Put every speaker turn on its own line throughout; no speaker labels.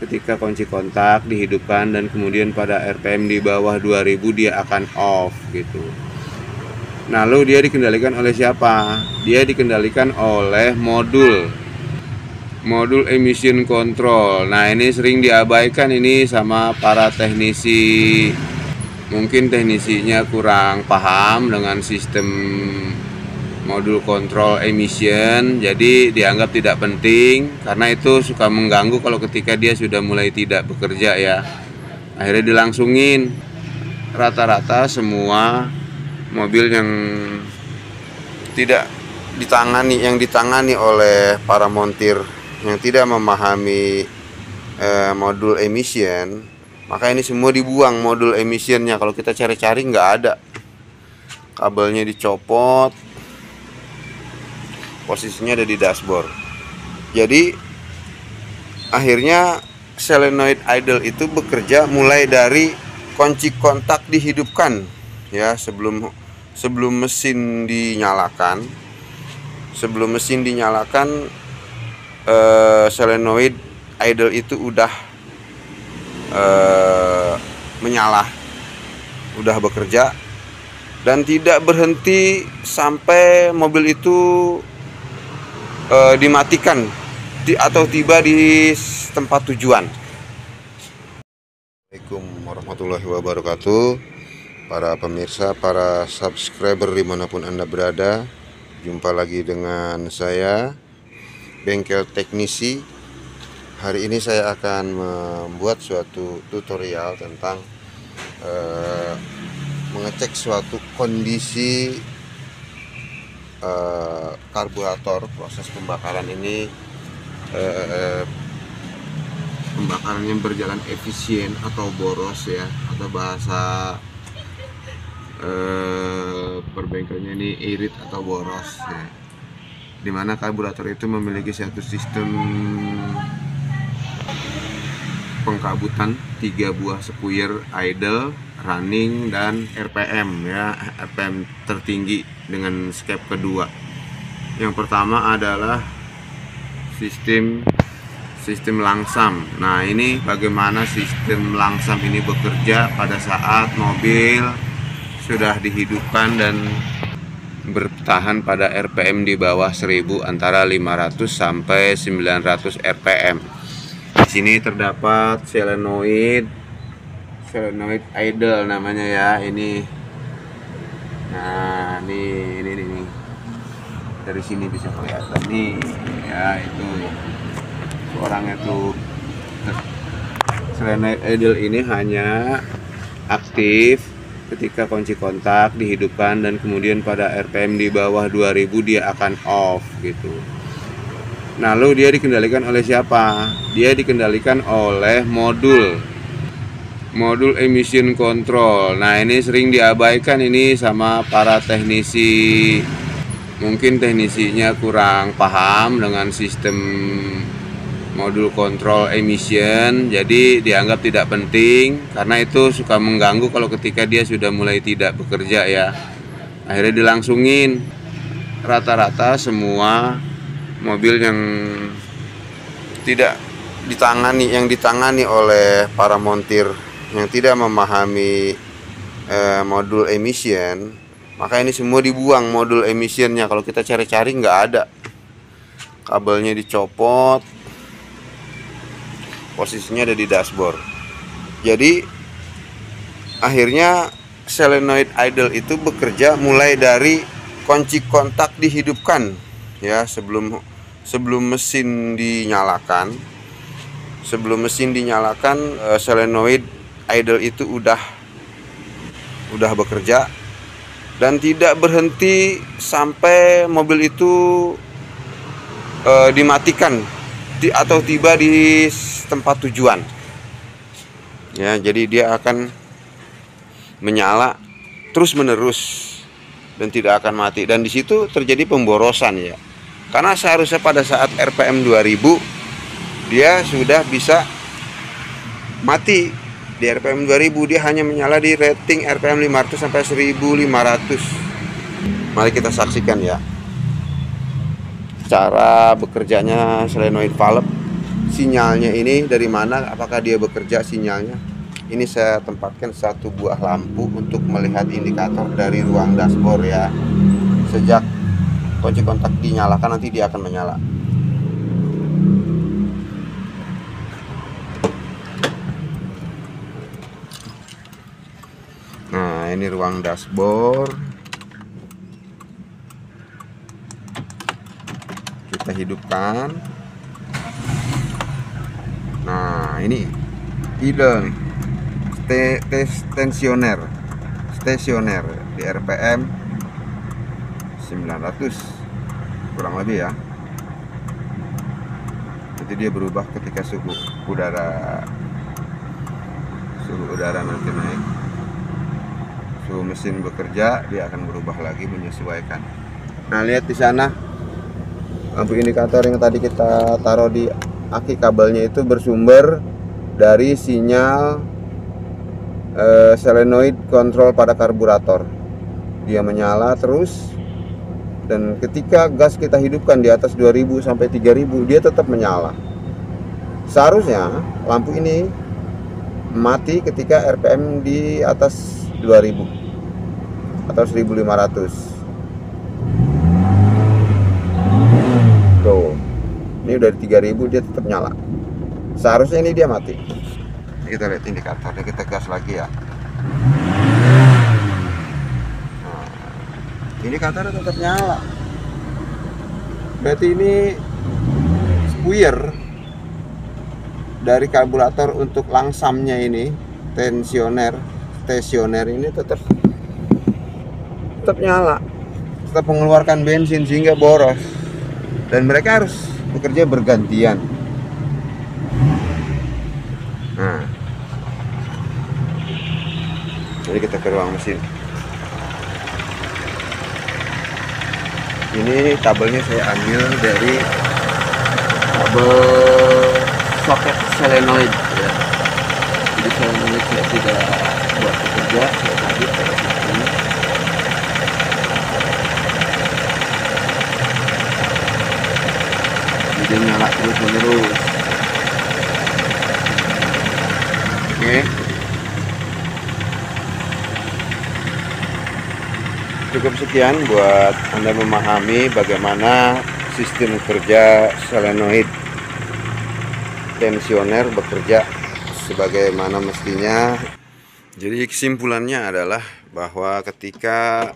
ketika kunci kontak dihidupkan dan kemudian pada RPM di bawah 2000 dia akan off gitu. Nah, lalu dia dikendalikan oleh siapa? Dia dikendalikan oleh modul emission control. Nah, ini sering diabaikan ini sama para teknisi. Mungkin teknisinya kurang paham dengan sistem modul kontrol emission, jadi dianggap tidak penting karena itu suka mengganggu kalau ketika dia sudah mulai tidak bekerja ya. Akhirnya dilangsungin. Rata-rata semua mobil yang tidak ditangani oleh para montir yang tidak memahami modul emission, maka ini semua dibuang modul emissionnya. Kalau kita cari-cari nggak ada, kabelnya dicopot, posisinya ada di dashboard. Jadi akhirnya solenoid idle itu bekerja mulai dari kunci kontak dihidupkan ya, sebelum mesin dinyalakan. Sebelum mesin dinyalakan, solenoid idle itu udah menyala, udah bekerja dan tidak berhenti sampai mobil itu dimatikan atau tiba di tempat tujuan. Assalamualaikum warahmatullahi wabarakatuh. Para pemirsa, para subscriber dimanapun Anda berada, jumpa lagi dengan saya, Bengkel Teknisi. Hari ini saya akan membuat suatu tutorial tentang mengecek suatu kondisi karburator. Proses pembakaran ini pembakarannya berjalan efisien atau boros ya, atau bahasa perbengkelnya ini irit atau boros ya, dimana karburator itu memiliki satu sistem pengkabutan 3 buah spuyer idle, running, dan RPM ya, RPM tertinggi dengan step kedua. Yang pertama adalah sistem langsam. Nah, ini bagaimana sistem langsam ini bekerja pada saat mobil sudah dihidupkan dan bertahan pada RPM di bawah 1000, antara 500 sampai 900 RPM. Di sini terdapat solenoid idle namanya ya, ini. Nah, ini dari sini bisa kelihatan nih ya, itu orangnya tuh. Solenoid idle ini hanya aktif ketika kunci kontak dihidupkan dan kemudian pada RPM di bawah 2000 dia akan off gitu. Nah, lalu dia dikendalikan oleh siapa? Dia dikendalikan oleh modul emission control. Nah, ini sering diabaikan ini sama para teknisi. Mungkin teknisinya kurang paham dengan sistem modul kontrol emission, jadi dianggap tidak penting karena itu suka mengganggu kalau ketika dia sudah mulai tidak bekerja ya. Akhirnya dilangsungin. Rata-rata semua mobil yang tidak ditangani oleh para montir yang tidak memahami modul emission, maka ini semua dibuang modul emissionnya. Kalau kita cari-cari nggak ada, kabelnya dicopot, posisinya ada di dashboard. Jadi akhirnya solenoid idle itu bekerja mulai dari kunci kontak dihidupkan ya, sebelum mesin dinyalakan. Sebelum mesin dinyalakan, solenoid idle itu udah bekerja dan tidak berhenti sampai mobil itu dimatikan atau tiba di tempat tujuan ya. Jadi dia akan menyala terus menerus dan tidak akan mati, dan di situ terjadi pemborosan ya, karena seharusnya pada saat RPM 2000 dia sudah bisa mati. Di RPM 2000 dia hanya menyala di rating RPM 500 sampai 1500. Mari kita saksikan ya cara bekerjanya solenoid valve sinyalnya ini dari mana, apakah dia bekerja sinyalnya. Ini saya tempatkan satu buah lampu untuk melihat indikator dari ruang dashboard ya. Sejak kunci kontak dinyalakan nanti dia akan menyala. Nah, ini ruang dashboard. Kita hidupkan. Nah, ini idle nih. Stasioner di RPM 900 kurang lebih ya. Nanti dia berubah ketika suhu udara nanti naik, suhu mesin bekerja, dia akan berubah lagi menyesuaikan. Nah, lihat di sana lampu indikator yang tadi kita taruh di aki kabelnya itu bersumber dari sinyal solenoid kontrol pada karburator. Dia menyala terus, dan ketika gas kita hidupkan di atas 2000 sampai 3000 dia tetap menyala. Seharusnya lampu ini mati ketika RPM di atas 2000 atau 1500. Tuh, ini udah di 3000 dia tetap nyala. Seharusnya ini dia mati. Kita lihat indikatornya, kita gas lagi ya. Nah, indikatornya tetap nyala. Berarti ini spuyer dari karburator untuk langsamnya ini, stasioner ini tetap nyala, tetap mengeluarkan bensin sehingga boros, dan mereka harus bekerja bergantian. Nah, jadi kita ke ruang mesin. Ini kabelnya saya ambil dari kabel soket solenoid ya. Jadi solenoid saya tidak buat bekerja, saya tadi pakai ini. Jadi nyala terus menerus. Oke. Cukup sekian buat Anda memahami bagaimana sistem kerja solenoid tensioner bekerja sebagaimana mestinya. Jadi kesimpulannya adalah bahwa ketika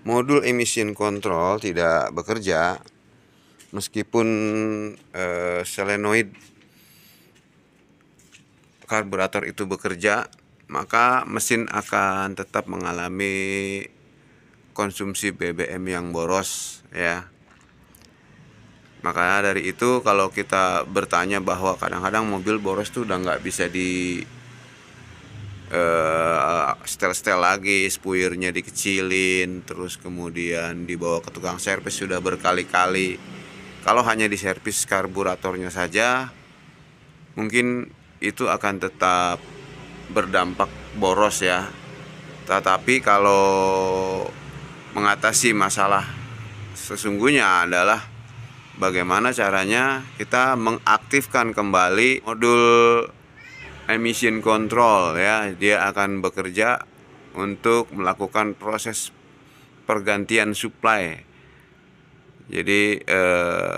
modul emission control tidak bekerja, meskipun solenoid karburator itu bekerja, maka mesin akan tetap mengalami konsumsi BBM yang boros ya. Makanya dari itu kalau kita bertanya bahwa kadang-kadang mobil boros tuh udah nggak bisa di setel-setel lagi, spuyernya dikecilin, terus kemudian dibawa ke tukang servis sudah berkali-kali. Kalau hanya di servis karburatornya saja, mungkin itu akan tetap berdampak boros ya. Tetapi kalau mengatasi masalah sesungguhnya adalah bagaimana caranya kita mengaktifkan kembali modul emission control ya. Dia akan bekerja untuk melakukan proses pergantian supply. Jadi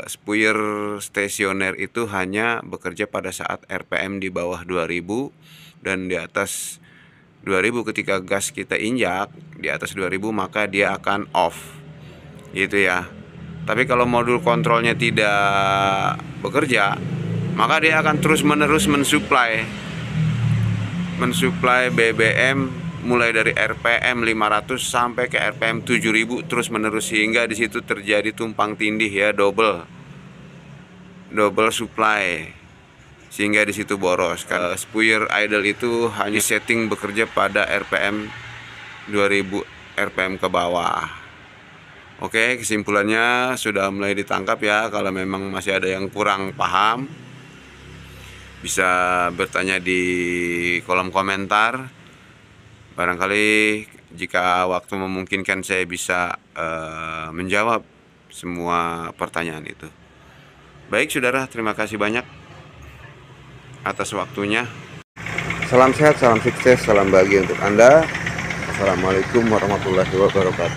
spuyer stasioner itu hanya bekerja pada saat RPM di bawah 2000 dan di atas 2000. Ketika gas kita injak di atas 2000 maka dia akan off gitu ya. Tapi kalau modul kontrolnya tidak bekerja, maka dia akan terus menerus mensuplai BBM mulai dari RPM 500 sampai ke RPM 7000 terus menerus, sehingga di situ terjadi tumpang tindih ya, double supply, sehingga di situ boros. Kalau spuyer idle itu hanya setting bekerja pada RPM 2000 RPM ke bawah. Oke, kesimpulannya sudah mulai ditangkap ya. Kalau memang masih ada yang kurang paham, bisa bertanya di kolom komentar. Barangkali jika waktu memungkinkan saya bisa menjawab semua pertanyaan itu. Baik saudara, terima kasih banyak. atas waktunya. Salam sehat, salam sukses, salam bahagia untuk Anda. Assalamualaikum warahmatullahi wabarakatuh.